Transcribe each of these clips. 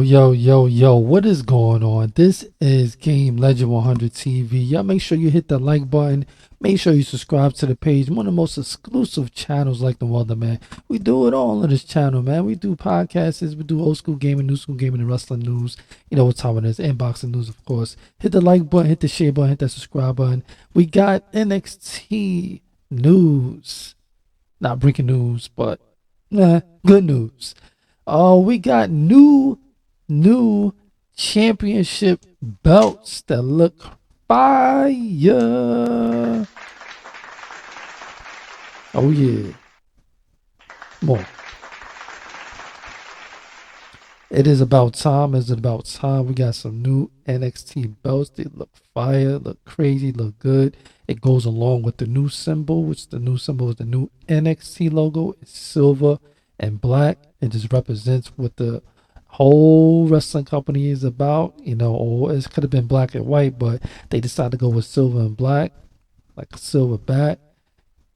Yo, what is going on? This is Game Legend 100 TV. Y'all make sure you hit the like button. Make sure you subscribe to the page. One of the most exclusive channels like the world, man. We do it all on this channel, man. We do podcasts. We do old school gaming, new school gaming, and wrestling news. You know what time it is. And boxing news, of course. Hit the like button, hit the share button, hit that subscribe button. We got NXT news. Not breaking news, but good news. We got new championship belts that look fire. Oh yeah. More. It is about time. It's about time. We got some new NXT belts. They look fire, look crazy, look good. It goes along with the new symbol, which the new symbol is the new NXT logo. It's silver and black. It just represents what the whole wrestling company is about, you know, or it could have been black and white, but they decided to go with silver and black, like a silver bat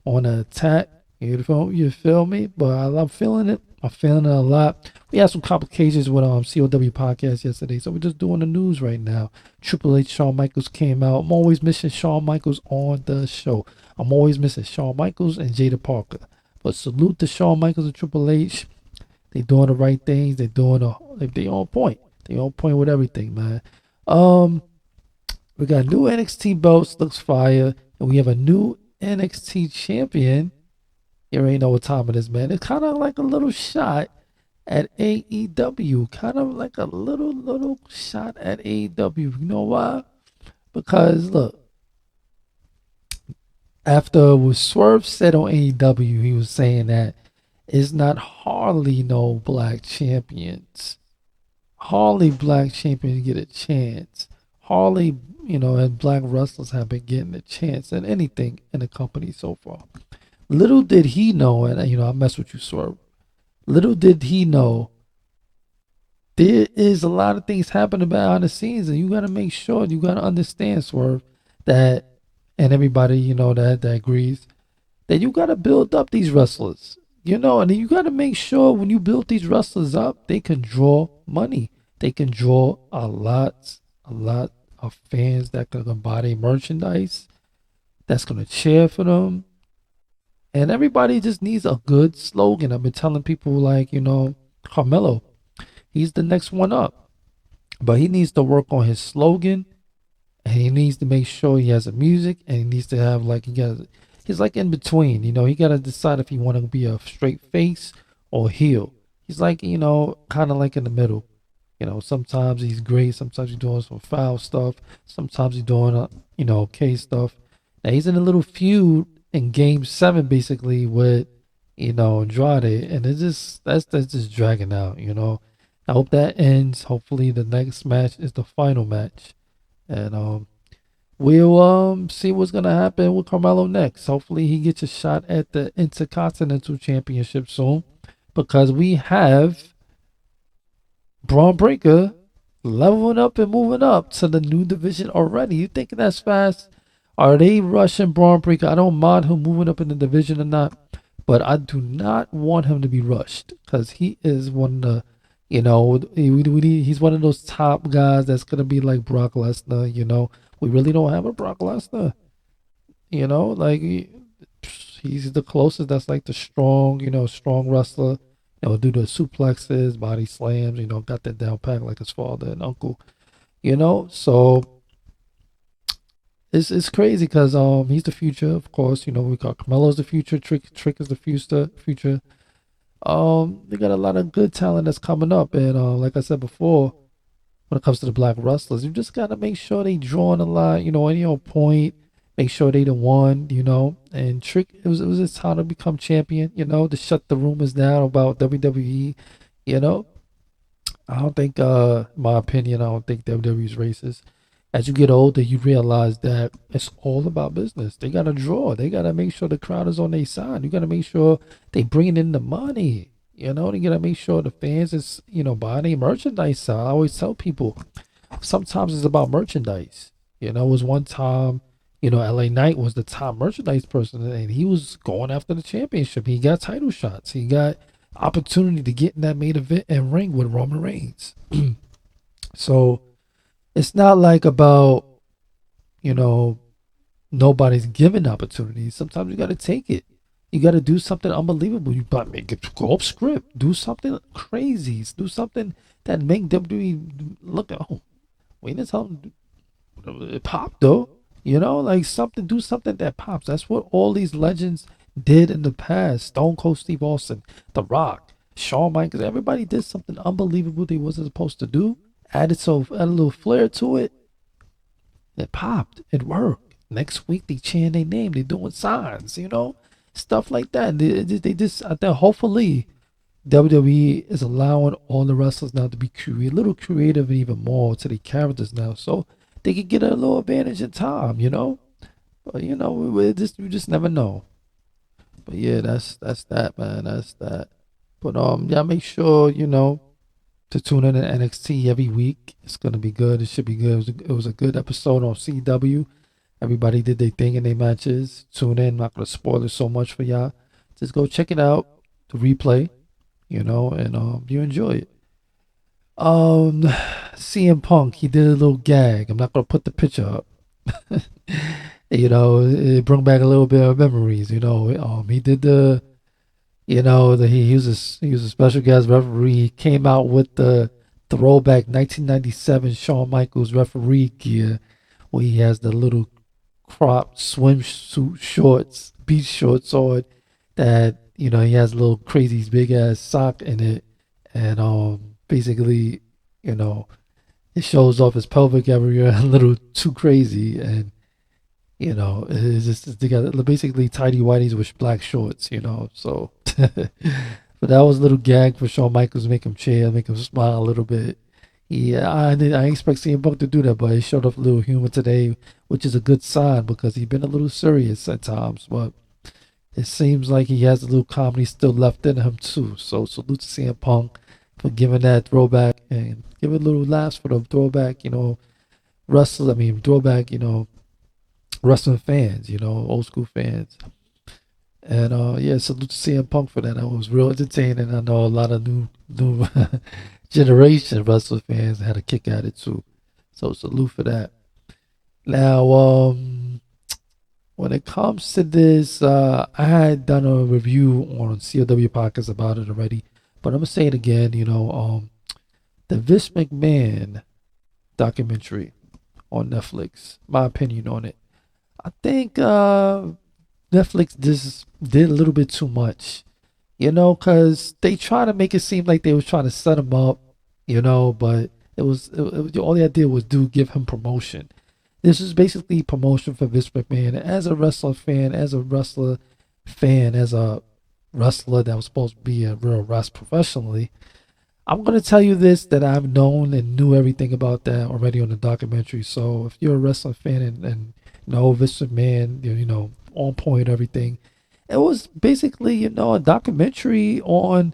on an attack. You feel me? But I'm feeling it. I'm feeling it a lot. We had some complications with CLW podcast yesterday, so we're just doing the news right now. Triple H, Shawn Michaels came out. I'm always missing Shawn Michaels on the show. I'm always missing Shawn Michaels and Jada Parker. But salute to Shawn Michaels and Triple H. They doing the right things. They on point. They on point with everything, man. We got new NXT belts, looks fire, and we have a new NXT champion. You already know what time it is, man. It's kind of like a little shot at AEW. Kind of like a little shot at AEW. You know why? Because look, after what Swerve said on AEW, he was saying that it's not hardly no black champions. Hardly black champions get a chance. Hardly, and black wrestlers have been getting a chance at anything in the company so far. Little did he know, and I mess with you, Swerve. Little did he know there is a lot of things happening behind the scenes, and you got to make sure, you got to understand, Swerve, that, and everybody, that agrees, that you got to build up these wrestlers. And then you got to make sure when you build these wrestlers up, they can draw money. They can draw a lot of fans that can buy their merchandise, that's going to cheer for them. And everybody just needs a good slogan. I've been telling people like, Carmelo, he's the next one up. But he needs to work on his slogan. And he needs to make sure he has the music. And he needs to have he's like in between. He got to decide if he want to be a straight face or heel. He's like, kind of like in the middle. Sometimes he's great. Sometimes he's doing some foul stuff. Sometimes he's doing, okay stuff. Now he's in a little feud in Game 7 basically with Andrade, and it's just that's just dragging out. I hope that ends. Hopefully the next match is the final match, and we'll see what's gonna happen with Carmelo next. Hopefully he gets a shot at the Intercontinental Championship soon, because we have Braun Breaker leveling up and moving up to the new division already. You thinking that's fast? Are they rushing Braun Breaker? I don't mind him moving up in the division or not, but I do not want him to be rushed, because he is one of the, he's one of those top guys that's going to be like Brock Lesnar. We really don't have a Brock Lesnar. He's the closest that's like the strong wrestler. Do the suplexes, body slams, got that down pat like his father and uncle, so it's crazy because he's the future, of course. We got Carmelo's the future, Trick is the future. They got a lot of good talent that's coming up, and like I said before, when it comes to the black wrestlers, you just gotta make sure they drawing a lot, any on point, make sure they the one, and Trick, it was his time to become champion, to shut the rumors down about WWE. I don't think, my opinion, I don't think WWE's racist. As you get older, you realize that it's all about business. They got to draw. They got to make sure the crowd is on their side. You got to make sure they bringing in the money. They got to make sure the fans is, buying their merchandise. I always tell people, sometimes it's about merchandise. It was one time, LA Knight was the top merchandise person, and he was going after the championship. He got title shots. He got opportunity to get in that main event and ring with Roman Reigns. So it's not like about, you know, nobody's given opportunities. Sometimes you got to take it. You got to do something unbelievable. You got to make it go off script. Do something crazy. Do something that make WWE look at. Oh, wait until it popped though. You know, like something. Do something that pops. That's what all these legends did in the past. Stone Cold Steve Austin, The Rock, Shawn Michaels. Everybody did something unbelievable they wasn't supposed to do. Add a little flair to it. It popped. It worked. Next week they change their name. They doing signs, stuff like that. They just I think hopefully WWE is allowing all the wrestlers now to be a little creative and even more to the characters now, so they can get a little advantage in time, But we just never know. But yeah, that's that, man. That's that. But yeah, make sure to tune in to NXT every week. It's gonna be good. It should be good. It was a good episode on CW. Everybody did their thing in their matches. Tune in. I'm not gonna spoil it so much for y'all. Just go check it out. The replay, and you enjoy it. CM Punk, he did a little gag. I'm not gonna put the picture up. It brought back a little bit of memories. He did he was a special guest referee. He came out with the throwback 1997 Shawn Michaels referee gear, where he has the little cropped swimsuit shorts, beach shorts on, that he has a little crazy big ass sock in it, and basically, it shows off his pelvic area a little too crazy, and it's just they got basically tidy whities with black shorts, so. But that was a little gag for Shawn Michaels, make him chill, make him smile a little bit. Yeah, I didn't expect CM Punk to do that, but he showed off a little humor today, which is a good sign because he's been a little serious at times. But it seems like he has a little comedy still left in him too. So salute to CM Punk for giving that throwback and give it a little laughs for the throwback, throwback, wrestling fans, old school fans. And yeah, salute to CM Punk for that. That was real entertaining. I know a lot of new generation wrestling fans had a kick at it too. So salute for that. Now, when it comes to this, I had done a review on CLW podcast about it already, but I'm gonna say it again. The Vince McMahon documentary on Netflix. My opinion on it. I think Netflix just did a little bit too much, because they try to make it seem like they was trying to set him up, but all they did was give him promotion. This is basically promotion for Vince McMahon. As a wrestler fan, as a wrestler that was supposed to be a real wrestler professionally, I'm going to tell you this, that I've known and knew everything about that already on the documentary. So if you're a wrestling fan and know Vince McMahon, on point, everything. It was basically, a documentary on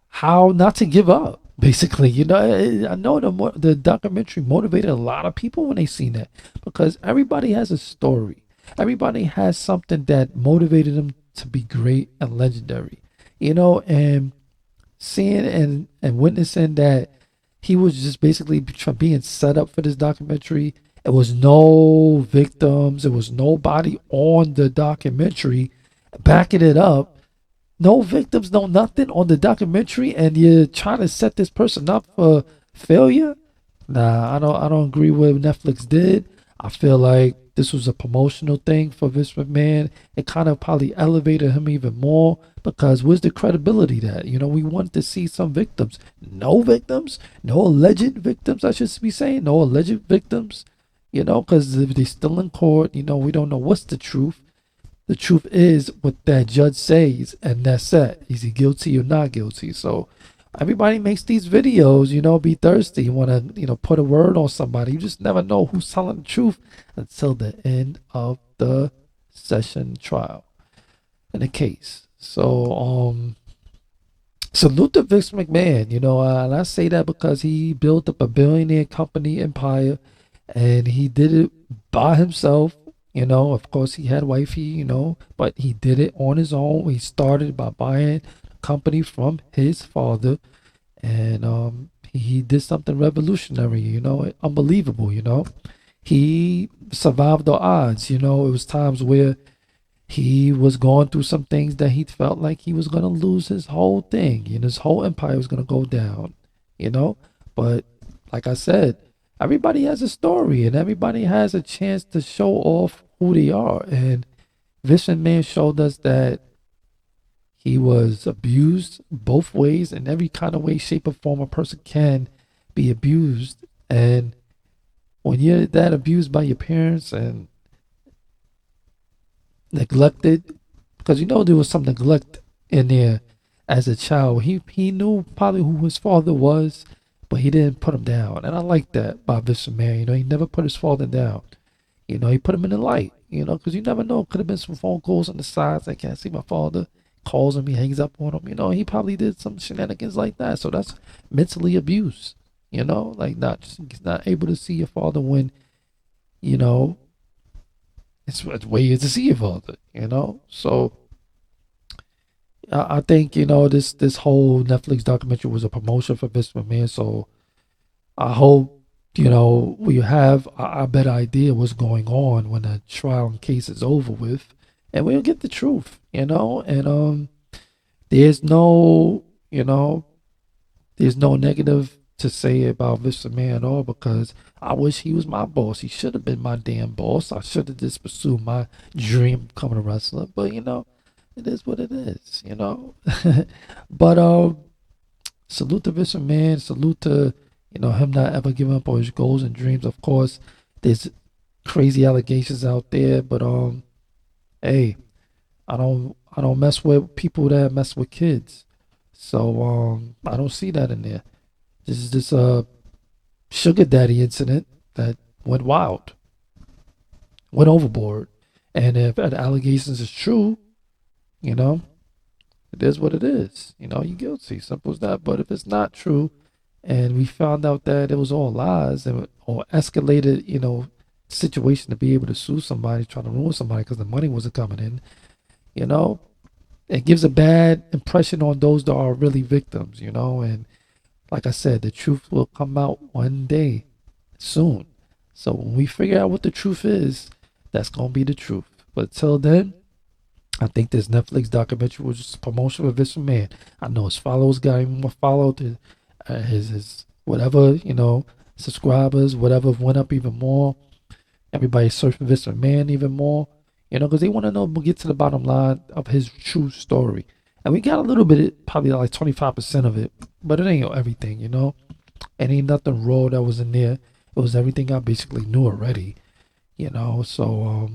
how not to give up. Basically, I know the documentary motivated a lot of people when they seen that, because everybody has a story. Everybody has something that motivated them to be great and legendary, and seeing and witnessing that he was just basically being set up for this documentary. It was no victims. It was nobody on the documentary backing it up. No victims, no nothing on the documentary, and you're trying to set this person up for failure. Nah, I don't agree with what Netflix did. I feel like this was a promotional thing for Vince McMahon. It kind of probably elevated him even more, because where's the credibility that, we want to see some victims. No victims, no alleged victims, I should be saying, no alleged victims. Because if they're still in court, we don't know what's the truth. The truth is what that judge says, and that's it. Is he guilty or not guilty? So everybody makes these videos, be thirsty. You want to, put a word on somebody. You just never know who's telling the truth until the end of the session trial in the case. So, salute to Vince McMahon, and I say that because he built up a billionaire company empire. And he did it by himself, Of course, he had wifey, but he did it on his own. He started by buying a company from his father, and He did something revolutionary, unbelievable, He survived the odds, It was times where he was going through some things that he felt like he was going to lose his whole thing, his whole empire was going to go down, you know. But like I said, everybody has a story and everybody has a chance to show off who they are. And Vision Man showed us that he was abused both ways, in every kind of way, shape, or form a person can be abused. And when you're that abused by your parents and neglected, because there was some neglect in there as a child. He knew probably who his father was, but he didn't put him down. And I like that by Vision Man. He never put his father down. He put him in the light, because you never know. Could have been some phone calls on the sides. I can't see my father. Calls him, he hangs up on him. He probably did some shenanigans like that. So that's mentally abuse, like not able to see your father when, it's way to see your father, So I think, this whole Netflix documentary was a promotion for Vision Man. So I hope, we have a better idea what's going on when the trial and case is over with, and we'll get the truth, and there's no, there's no negative to say about Vision Man at all, because I wish he was my boss. He should have been my damn boss. I should have just pursued my dream of becoming a wrestler, but it is what it is, But salute to Vision Man. Salute to him not ever giving up on his goals and dreams. Of course, there's crazy allegations out there, but hey, I don't mess with people that mess with kids. So I don't see that in there. This is this sugar daddy incident that went wild, went overboard. And if the allegations is true, it is what it is. You're guilty. Simple as that. But if it's not true, and we found out that it was all lies or escalated, situation to be able to sue somebody, trying to ruin somebody because the money wasn't coming in, it gives a bad impression on those that are really victims, And like I said, the truth will come out one day soon. So when we figure out what the truth is, that's going to be the truth. But till then, I think this Netflix documentary was just a promotion for Vision Man. I know his followers got even more followed. His whatever, subscribers, whatever went up even more. Everybody searching Vision Man even more, because they want to know, get to the bottom line of his true story. And we got a little bit, probably like 25% of it, but it ain't everything, And ain't nothing raw that was in there. It was everything I basically knew already, So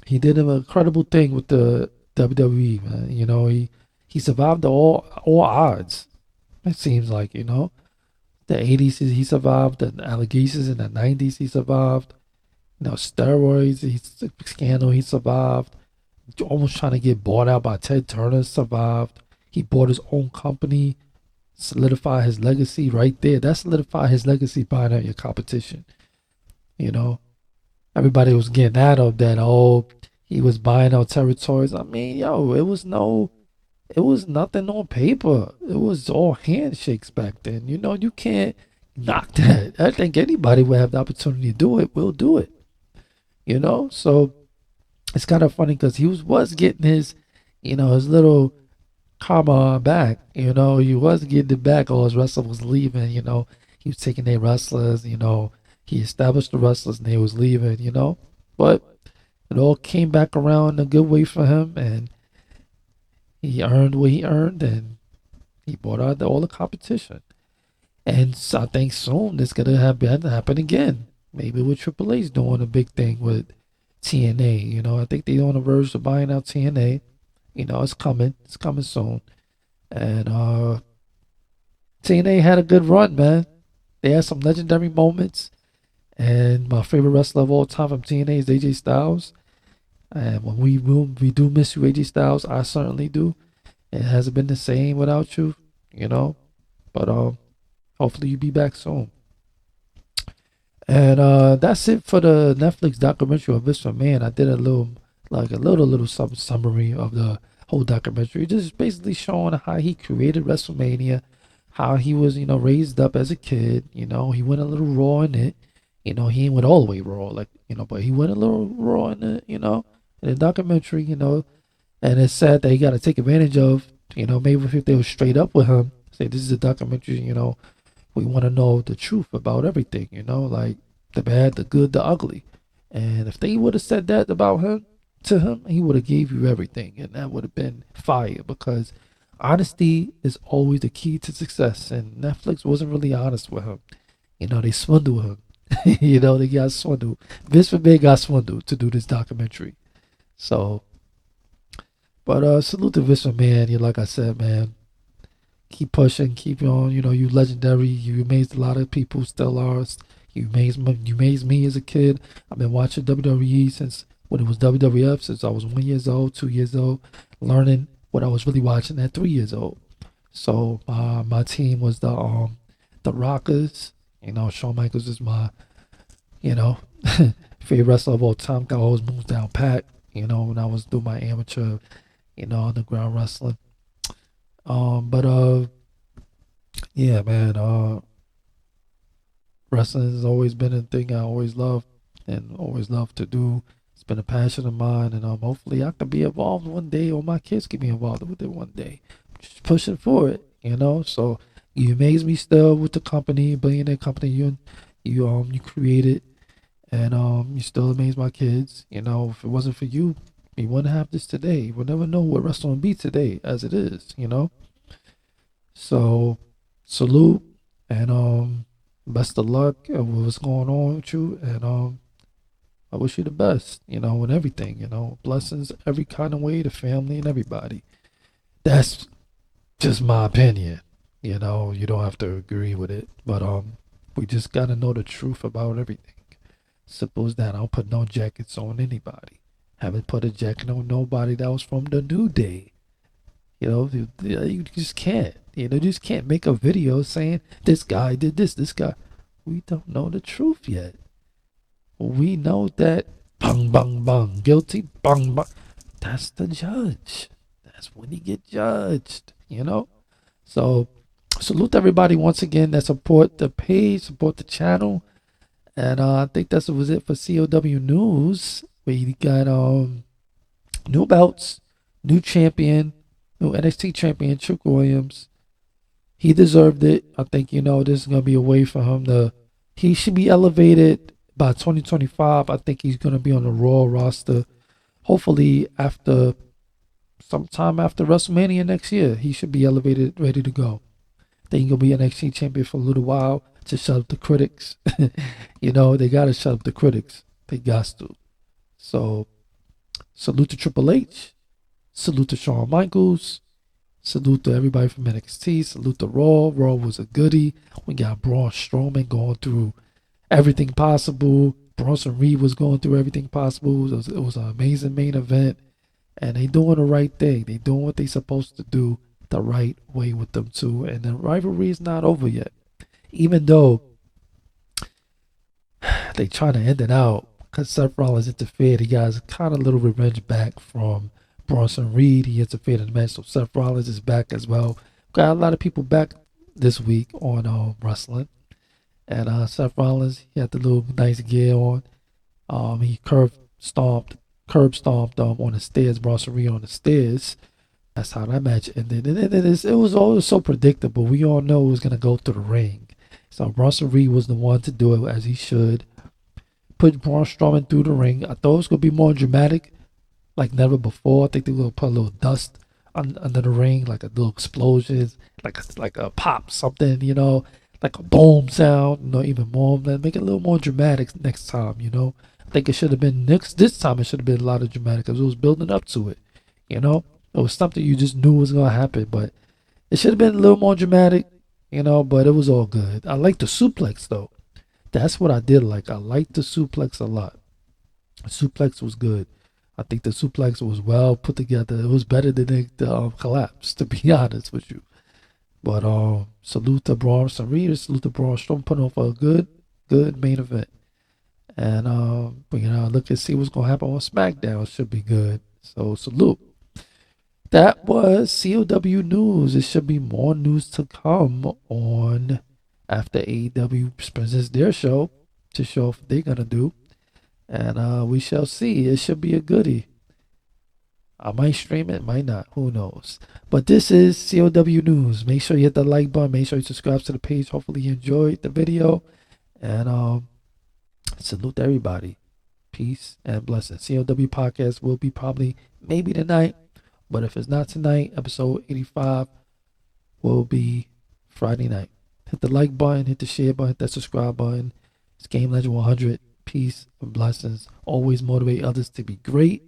he did an incredible thing with the WWE, man. He survived all odds. It seems like, the 80s he survived, the allegations in the 90s he survived, steroids, scandal he survived, almost trying to get bought out by Ted Turner, survived. He bought his own company, solidified his legacy right there. That solidified his legacy, buying out your competition. Everybody was getting out of that. Oh, he was buying out territories. I mean, it was nothing on paper. It was all handshakes back then. You can't knock that. I think anybody would have the opportunity to do it, will do it. So it's kind of funny because he was getting his, his little karma back. He was getting it back. All his wrestlers was leaving. He was taking their wrestlers. He established the wrestlers and they was leaving. But it all came back around in a good way for him, and he earned what he earned, and he bought out all the competition. And so I think soon it's gonna happen again. Maybe with Triple H doing a big thing with TNA. I think they're on the verge of buying out TNA. It's coming. It's coming soon. And TNA had a good run, man. They had some legendary moments. And my favorite wrestler of all time from TNA is AJ Styles. And when we do miss you, AJ Styles, I certainly do. It hasn't been the same without you, But hopefully you be back soon. And that's it for the Netflix documentary of Vision Man. I did a little summary of the whole documentary, just basically showing how he created WrestleMania, how he was, raised up as a kid. He went a little raw in it. He ain't went all the way raw, like, but he went a little raw in it, in the documentary, and it's sad that he got to take advantage of, maybe if they were straight up with him, say, this is a documentary, we want to know the truth about everything, like the bad, the good, the ugly. And if they would have said that about him, to him, he would have gave you everything, and that would have been fire, because honesty is always the key to success. And Netflix wasn't really honest with him. They swindled him. They got swindled. Vince McMahon got swindled to do this documentary. So, but salute to Vince McMahon. Like I said, man, keep pushing, keep on. You legendary. You amazed a lot of people. Still are. You amazed me as a kid. I've been watching WWE since when it was WWF, since I was 1 year old, 2 years old, learning what I was really watching at 3 years old. So my team was the Rockers. Shawn Michaels is my favorite wrestler of all time. Got always moves down pat. When I was doing my amateur, underground wrestling. But yeah, man. Wrestling has always been a thing I always loved and always loved to do. It's been a passion of mine, and hopefully I can be involved one day, or my kids can be involved with it one day. Just pushing for it, So you amaze me still with the company, billionaire company you created, and you still amaze my kids. If it wasn't for you, we wouldn't have this today. We'll never know what wrestling would be today as it is. So salute, and best of luck with what's going on with you, and I wish you the best, in everything, blessings every kind of way to family and everybody. That's just my opinion, you don't have to agree with it, but we just gotta know the truth about everything. Simple as that. I don't put no jackets on anybody. Haven't put a jacket on nobody that was from the New Day. You just can't. You just can't make a video saying this guy did this guy. We don't know the truth yet. We know that bang, bang, bang, guilty, bang, bang. That's the judge. That's when he get judged, So salute everybody once again that support the page, support the channel. And I think that was it for CLW News. We got new belts, new champion, new NXT champion, Trick Williams. He deserved it. I think, this is going to be a way for him he should be elevated by 2025. I think he's going to be on the Raw roster. Hopefully sometime after WrestleMania next year, he should be elevated, ready to go. Then he's going to be NXT champion for a little while to shut up the critics. They got to shut up the critics. They got to. So salute to Triple H. Salute to Shawn Michaels. Salute to everybody from NXT. Salute to Raw. Raw was a goodie. We got Braun Strowman going through everything possible. Bronson Reed was going through everything possible. It was an amazing main event. And they doing the right thing. They doing what they supposed to do the right way with them too. And the rivalry is not over yet. Even though they trying to end it out because Seth Rollins interfered. He got kind of a little revenge back from Bronson Reed. He interfered in the match, so Seth Rollins is back as well. Got a lot of people back this week on wrestling. And Seth Rollins, he had the little nice gear on. He curb stomped on the stairs, Bronson Reed on the stairs. That's how that match ended. And it was always so predictable. We all know it was going to go through the ring. So Bronson Reed was the one to do it as he should. Put Braun Strowman through the ring. I thought it was going to be more dramatic, like never before. I think they were going to put a little dust under the ring, like a little explosion, like a pop, something, like a boom sound, even more. Make it a little more dramatic next time, I think it should have been this time it should have been a lot of dramatic because it was building up to it, It was something you just knew was going to happen, but it should have been a little more dramatic, but it was all good. I like the suplex, though. That's what I did like. I liked the suplex a lot. The suplex was good. I think the suplex was well put together. It was better than the collapse, to be honest with you. But salute to Bronson Reed, salute to Braun Strowman, putting on for a good main event. And look and see what's gonna happen on SmackDown. Should be good. So salute. That was CLW news. There should be more news to come on after AEW presents their show to show what they're gonna do, and we shall see. It should be a goodie. I might stream it, might not. Who knows? But this is CLW news. Make sure you hit the like button. Make sure you subscribe to the page. Hopefully you enjoyed the video, and salute to everybody. Peace and blessings. CLW podcast will be probably maybe tonight. But if it's not tonight, episode 85 will be Friday night. Hit the like button, hit the share button, hit that subscribe button. It's GameLegend100. Peace and blessings. Always motivate others to be great.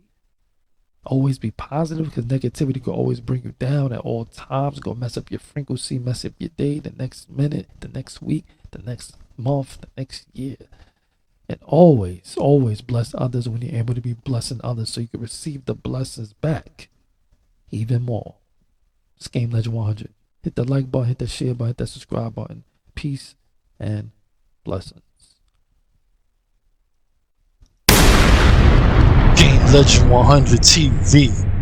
Always be positive, because negativity could always bring you down at all times. Go mess up your frequency, mess up your day, the next minute, the next week, the next month, the next year. And always, always bless others when you're able to be blessing others, so you can receive the blessings back even more. It's GameLegend100. Hit the like button, hit the share button, hit that subscribe button. Peace and blessings. Game Legend 100 TV.